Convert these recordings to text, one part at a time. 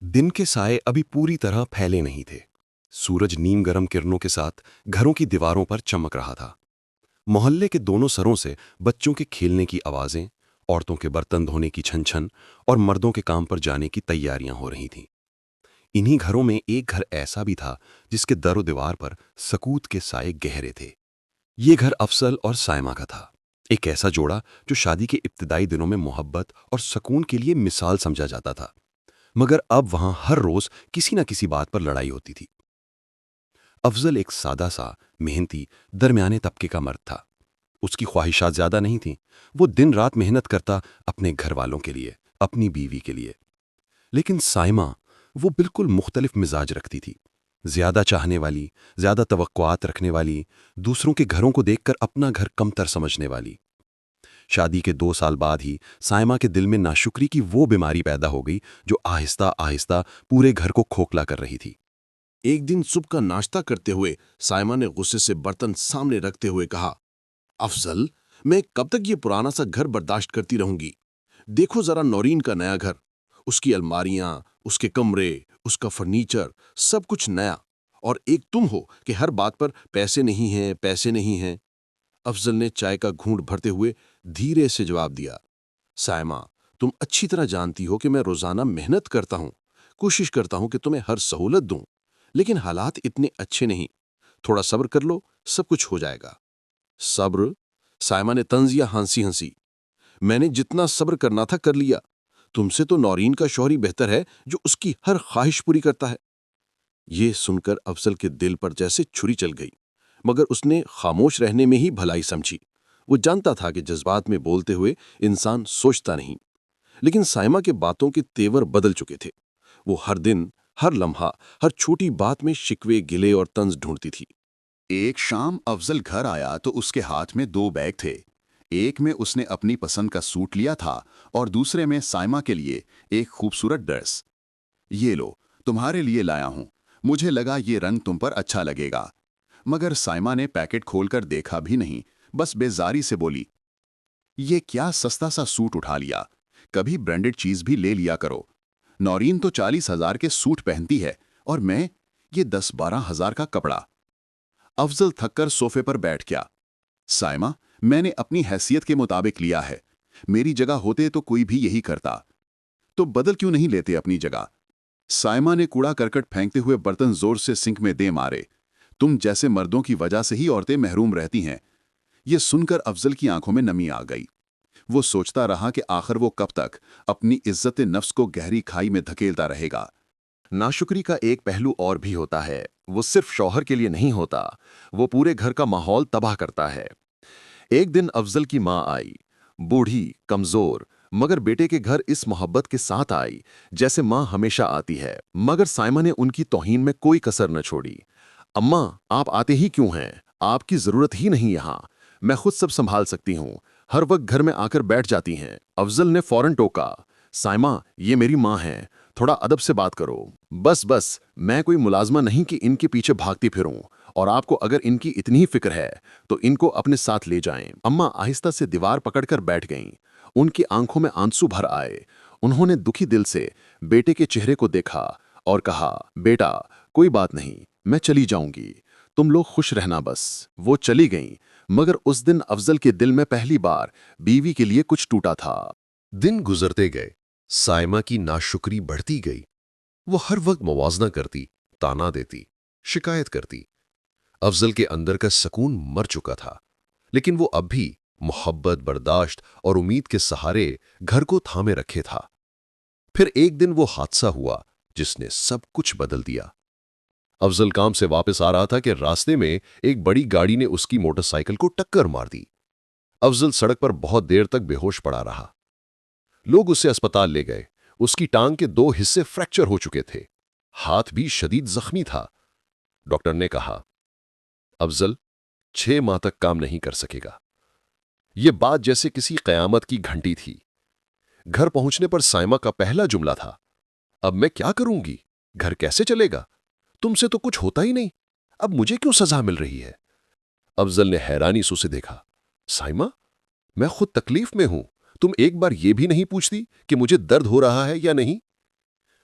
दिन के साए अभी पूरी तरह फैले नहीं थे। सूरज नीम गरम किरणों के साथ घरों की दीवारों पर चमक रहा था। मोहल्ले के दोनों सरों से बच्चों के खेलने की आवाजें, औरतों के बर्तन धोने की छन छन और मर्दों के काम पर जाने की तैयारियां हो रही थीं। इन्हीं घरों में एक घर ऐसा भी था जिसके दरो दीवार पर सकूत के साए गहरे थे। ये घर अफसल और सायमा का था। एक ऐसा जोड़ा जो शादी के इब्तिदाई दिनों में मोहब्बत और सुकून के लिए मिसाल समझा जाता था, मगर अब वहां हर रोज किसी न किसी बात पर लड़ाई होती थी। अफजल एक सादा सा, मेहनती, दरमियाने तबके का मर्द था। उसकी ख्वाहिशात ज्यादा नहीं थीं। वो दिन रात मेहनत करता अपने घर वालों के लिए, अपनी बीवी के लिए। लेकिन साइमा, वो बिल्कुल मुख्तलिफ मिजाज रखती थी। ज्यादा चाहने वाली, ज्यादा तवक्कुआत रखने वाली, दूसरों के घरों को देखकर अपना घर कमतर समझने वाली। शादी के 2 साल बाद ही साइमा के दिल में नाशुक्री की वो बीमारी पैदा हो गई जो आहिस्ता आहिस्ता पूरे घर को खोखला कर रही थी। एक दिन सुबह का नाश्ता करते हुए साइमा ने गुस्से से बर्तन सामने रखते हुए कहा, अफजल, मैं कब तक ये पुराना सा घर बर्दाश्त करती रहूंगी? देखो जरा नौरीन का नया घर, उसकी अलमारियां, उसके कमरे, उसका फर्नीचर, सब कुछ नया। और एक तुम हो कि हर बात पर पैसे नहीं हैं, पैसे नहीं हैं। अफजल ने चाय का घूंट भरते हुए धीरे से जवाब दिया, साइमा, तुम अच्छी तरह जानती हो कि मैं रोजाना मेहनत करता हूं, कोशिश करता हूं कि तुम्हें हर सहूलत दूं, लेकिन हालात इतने अच्छे नहीं। थोड़ा सब्र कर लो, सब कुछ हो जाएगा। सब्र? साइमा ने तंज या हंसी हंसी। मैंने जितना सब्र करना था कर लिया। तुमसे तो नौरीन का शौहर ही बेहतर है जो उसकी हर ख्वाहिश पूरी करता है। ये सुनकर अफजल के दिल पर जैसे छुरी चल गई, मगर उसने खामोश रहने में ही भलाई समझी। वो जानता था कि जज्बात में बोलते हुए इंसान सोचता नहीं। लेकिन साइमा के बातों के तेवर बदल चुके थे। वो हर दिन, हर लम्हा, हर छोटी बात में शिकवे, गिले और तंज ढूंढती थी। एक शाम अफजल घर आया तो उसके हाथ में 2 बैग थे। एक में उसने अपनी पसंद का सूट लिया था और दूसरे में साइमा के लिए एक खूबसूरत ड्रेस। ये लो, तुम्हारे लिए लाया हूं। मुझे लगा ये रंग तुम पर अच्छा लगेगा। मगर साइमा ने पैकेट खोलकर देखा भी नहीं, बस बेजारी से बोली, ये क्या सस्ता सा सूट उठा लिया? कभी ब्रांडेड चीज भी ले लिया करो। नौरीन तो 40,000 के सूट पहनती है और मैं ये 10-12 हजार का कपड़ा। अफजल थककर सोफे पर बैठ गया। साइमा, मैंने अपनी हैसियत के मुताबिक लिया है। मेरी जगह होते तो कोई भी यही करता। तो बदल क्यों नहीं लेते अपनी जगह? साइमा ने कूड़ा करकट फेंकते हुए बर्तन जोर से सिंक में दे मारे। तुम जैसे मर्दों की वजह से ही औरतें महरूम रहती हैं। ये सुनकर अफजल की आंखों में नमी आ गई। वो सोचता रहा कि आखिर वो कब तक अपनी इज्जत नफ्स को गहरी खाई में धकेलता रहेगा। नाशुक्री का एक पहलू और भी होता है। वो सिर्फ शौहर के लिए नहीं होता, वो पूरे घर का माहौल तबाह करता है। एक दिन अफजल की माँ आई, बूढ़ी, कमजोर, मगर बेटे के घर इस मोहब्बत के साथ आई जैसे माँ हमेशा आती है। मगर साइमा ने उनकी तौहीन में कोई कसर न छोड़ी। अम्मा, आप आते ही क्यों हैं? आपकी जरूरत ही नहीं यहाँ। मैं खुद सब संभाल सकती हूँ। हर वक्त घर में आकर बैठ जाती हैं। अफजल ने फौरन टोका, साइमा, ये मेरी माँ है, थोड़ा अदब से बात करो। बस बस, मैं कोई मुलाजमा नहीं कि इनके पीछे भागती फिरूं। और आपको अगर इनकी इतनी ही फिक्र है तो इनको अपने साथ ले जाएं। अम्मा आहिस्ता से दीवार पकड़कर बैठ गईं। उनकी आंखों में आंसू भर आए। उन्होंने दुखी दिल से बेटे के चेहरे को देखा और कहा, बेटा, कोई बात नहीं, मैं चली जाऊंगी, तुम लोग खुश रहना बस। वो चली गईं, मगर उस दिन अफजल के दिल में पहली बार बीवी के लिए कुछ टूटा था। दिन गुजरते गए, साइमा की नाशुक्री बढ़ती गई। वो हर वक्त मुवाजना करती, ताना देती, शिकायत करती। अफजल के अंदर का सुकून मर चुका था, लेकिन वो अब भी मोहब्बत, बर्दाश्त और उम्मीद के सहारे घर को थामे रखे था। फिर एक दिन वो हादसा हुआ जिसने सब कुछ बदल दिया। अफजल काम से वापस आ रहा था कि रास्ते में एक बड़ी गाड़ी ने उसकी मोटरसाइकिल को टक्कर मार दी। अफजल सड़क पर बहुत देर तक बेहोश पड़ा रहा। लोग उसे अस्पताल ले गए। उसकी टांग के 2 हिस्से फ्रैक्चर हो चुके थे, हाथ भी शदीद जख्मी था। डॉक्टर ने कहा, अफजल 6 माह तक काम नहीं कर सकेगा। यह बात जैसे किसी कयामत की घंटी थी। घर पहुंचने पर साइमा का पहला जुमला था, अब मैं क्या करूंगी? घर कैसे चलेगा? तुमसे तो कुछ होता ही नहीं, अब मुझे क्यों सजा मिल रही है? अफजल ने हैरानी से उसे देखा। साइमा, मैं खुद तकलीफ में हूं, तुम एक बार यह भी नहीं पूछती कि मुझे दर्द हो रहा है या नहीं?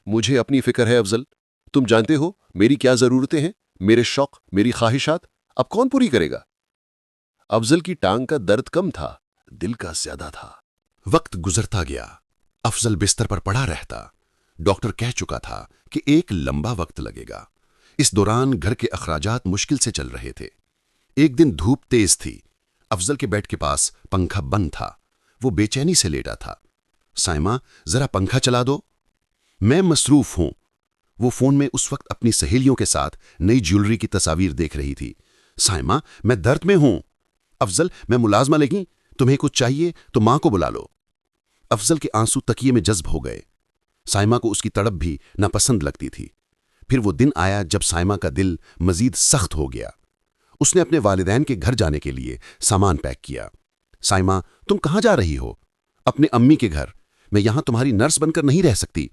मुझे अपनी फिक्र है अफजल। तुम जानते हो मेरी क्या जरूरतें हैं, मेरे शौक, मेरी ख्वाहिशात। अब कौन पूरी करेगा? अफजल की टांग का दर्द कम था, दिल का ज्यादा था। वक्त गुजरता गया। अफजल बिस्तर पर पड़ा रहता। डॉक्टर कह चुका था कि एक लंबा वक्त लगेगा। इस दौरान घर के अखराजात मुश्किल से चल रहे थे। एक दिन धूप तेज थी। अफजल के बेड के पास पंखा बंद था। वो बेचैनी से लेटा था। साइमा, जरा पंखा चला दो। मैं मसरूफ हूं। वो फोन में उस वक्त अपनी सहेलियों के साथ नई ज्वेलरी की तस्वीर देख रही थी। साइमा, मैं दर्द में हूं। अफजल, मैं मुलाजमा लगी, तुम्हें कुछ चाहिए तो मां को बुला लो। अफजल के आंसू तकिए में जज्ब हो गए। साइमा को उसकी तड़प भी नापसंद लगती थी। फिर वो दिन आया जब साइमा का दिल मजीद सख्त हो गया। उसने अपने वालिदैन के घर जाने के लिए सामान पैक किया। साइमा, तुम कहाँ जा रही हो? अपने अम्मी के घर। मैं यहां तुम्हारी नर्स बनकर नहीं रह सकती।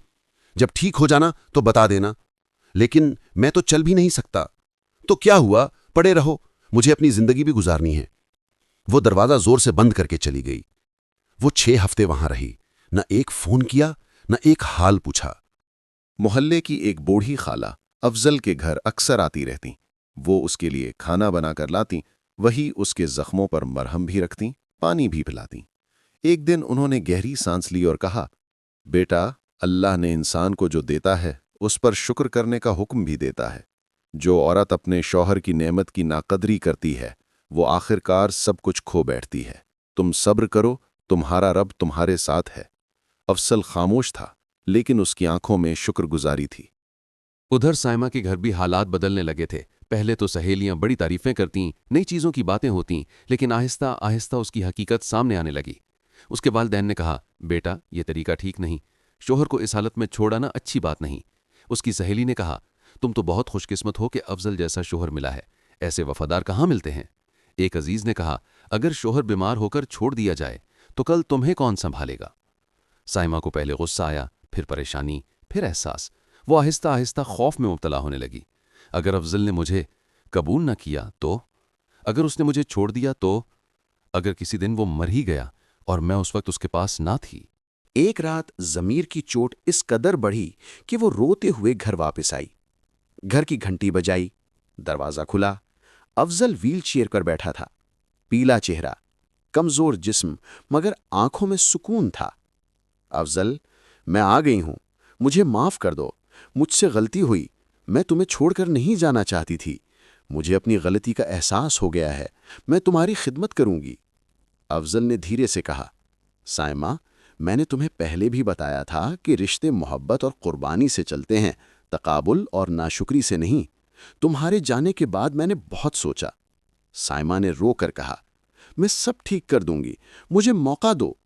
जब ठीक हो जाना तो बता देना। लेकिन मैं तो चल भी नहीं सकता। तो क्या हुआ, पड़े रहो, मुझे अपनी जिंदगी भी गुजारनी है। वो दरवाजा जोर से बंद करके चली गई। वो 6 हफ्ते वहां रही। न एक फोन किया, न एक हाल पूछा। मोहल्ले की एक बूढ़ी खाला अफजल के घर अक्सर आती रहती। वो उसके लिए खाना बनाकर लाती, वही उसके जख्मों पर मरहम भी रखती, पानी भी पिलाती। एक दिन उन्होंने गहरी सांस ली और कहा, बेटा, अल्लाह ने इंसान को जो देता है उस पर शुक्र करने का हुक्म भी देता है। जो औरत अपने शौहर की नेमत की नाकदरी करती है वो आखिरकार सब कुछ खो बैठती है। तुम सब्र करो, तुम्हारा रब तुम्हारे साथ है। अफसल खामोश था, लेकिन उसकी आंखों में शुक्रगुजारी थी। उधर साइमा के घर भी हालात बदलने लगे थे। पहले तो सहेलियां बड़ी तारीफें करतीं, नई चीज़ों की बातें होतीं, लेकिन आहिस्ता आहिस्ता उसकी हकीकत सामने आने लगी। उसके वालिदैन ने कहा, बेटा, ये तरीका ठीक नहीं, शोहर को इस हालत में छोड़ाना अच्छी बात नहीं। उसकी सहेली ने कहा, तुम तो बहुत खुशकिस्मत हो कि अफजल जैसा शोहर मिला है, ऐसे वफादार कहाँ मिलते हैं। एक अजीज ने कहा, अगर शोहर बीमार होकर छोड़ दिया जाए तो कल तुम्हें कौन संभालेगा। साइमा को पहले गुस्सा आया, फिर परेशानी, फिर एहसास। वो आहिस्ता आहिस्ता खौफ में मुब्तला होने लगी। अगर अफजल ने मुझे कबूल न किया तो, अगर उसने मुझे छोड़ दिया तो, अगर किसी दिन वो मर ही गया और मैं उस वक्त उसके पास ना थी। एक रात जमीर की चोट इस कदर बढ़ी कि वो रोते हुए घर वापस आई। घर की घंटी बजाई, दरवाजा खुला। अफजल व्हीलचेयर पर बैठा था। पीला चेहरा, कमजोर जिस्म, मगर आंखों में सुकून था। अफजल, मैं आ गई हूं, मुझे माफ कर दो, मुझसे गलती हुई, मैं तुम्हें छोड़कर नहीं जाना चाहती थी। मुझे अपनी गलती का एहसास हो गया है, मैं तुम्हारी खिदमत करूंगी। अफजल ने धीरे से कहा, साइमा, मैंने तुम्हें पहले भी बताया था कि रिश्ते मोहब्बत और कुर्बानी से चलते हैं, तकाबुल और नाशुक्री से नहीं। तुम्हारे जाने के बाद मैंने बहुत सोचा। साइमा ने रो कर कहा, मैं सब ठीक कर दूंगी, मुझे मौका दो।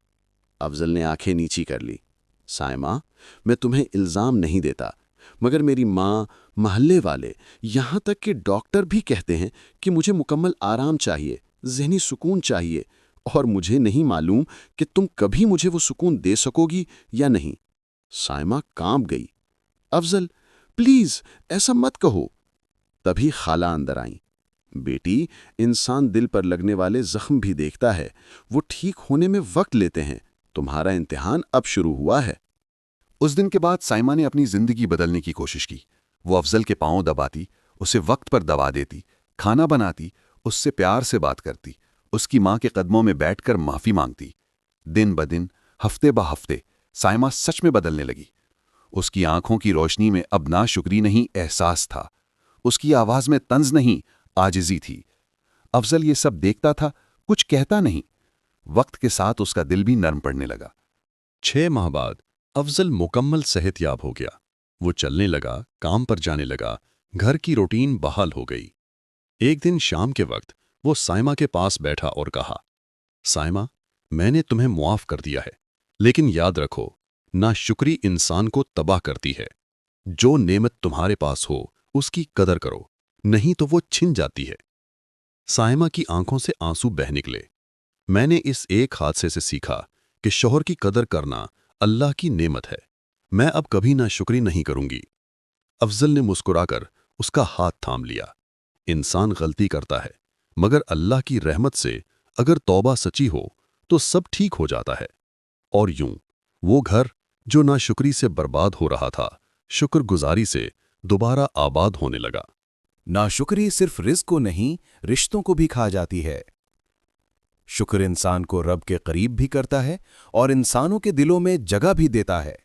अफजल ने आंखें नीची कर ली। साइमा, मैं तुम्हें इल्ज़ाम नहीं देता, मगर मेरी माँ, महल्ले वाले, यहाँ तक कि डॉक्टर भी कहते हैं कि मुझे मुकम्मल आराम चाहिए, ज़हनी सुकून चाहिए, और मुझे नहीं मालूम कि तुम कभी मुझे वो सुकून दे सकोगी या नहीं। साइमा कांप गई। अफजल, प्लीज़ ऐसा मत कहो। तभी खाला अंदर आईं। बेटी, इंसान दिल पर लगने वाले जख्म भी देखता है, वो ठीक होने में वक्त लेते हैं। तुम्हारा इम्तिहान अब शुरू हुआ है। उस दिन के बाद साइमा ने अपनी जिंदगी बदलने की कोशिश की। वो अफजल के पांव दबाती, उसे वक्त पर दवा देती, खाना बनाती, उससे प्यार से बात करती, उसकी माँ के कदमों में बैठकर माफ़ी मांगती। दिन ब दिन, हफ्ते ब हफ्ते, साइमा सच में बदलने लगी। उसकी आंखों की रोशनी में अब नाशुक्री नहीं, एहसास था। उसकी आवाज़ में तंज नहीं, आजिज़ी थी। अफजल ये सब देखता था, कुछ कहता नहीं। वक्त के साथ उसका दिल भी नरम पड़ने लगा। 6 माह बाद अफजल मुकम्मल सेहतयाब हो गया। वो चलने लगा, काम पर जाने लगा, घर की रूटीन बहाल हो गई। एक दिन शाम के वक्त वो साइमा के पास बैठा और कहा, साइमा, मैंने तुम्हें मुआफ कर दिया है, लेकिन याद रखो, नाशुक्री इंसान को तबाह करती है। जो नेमत तुम्हारे पास हो उसकी कदर करो, नहीं तो वो छिन जाती है। साइमा की आंखों से आंसू बह निकले। मैंने इस एक हादसे से सीखा कि शौहर की कदर करना अल्लाह की नेमत है। मैं अब कभी नाशुक्री नहीं करूंगी। अफजल ने मुस्कुराकर उसका हाथ थाम लिया। इंसान गलती करता है, मगर अल्लाह की रहमत से अगर तौबा सच्ची हो तो सब ठीक हो जाता है। और यूं वो घर जो नाशुक्री से बर्बाद हो रहा था, शुक्रगुजारी से दोबारा आबाद होने लगा। नाशुक्री सिर्फ रिज़्क को नहीं, रिश्तों को भी खा जाती है। शुक्र इंसान को रब के करीब भी करता है और इंसानों के दिलों में जगह भी देता है।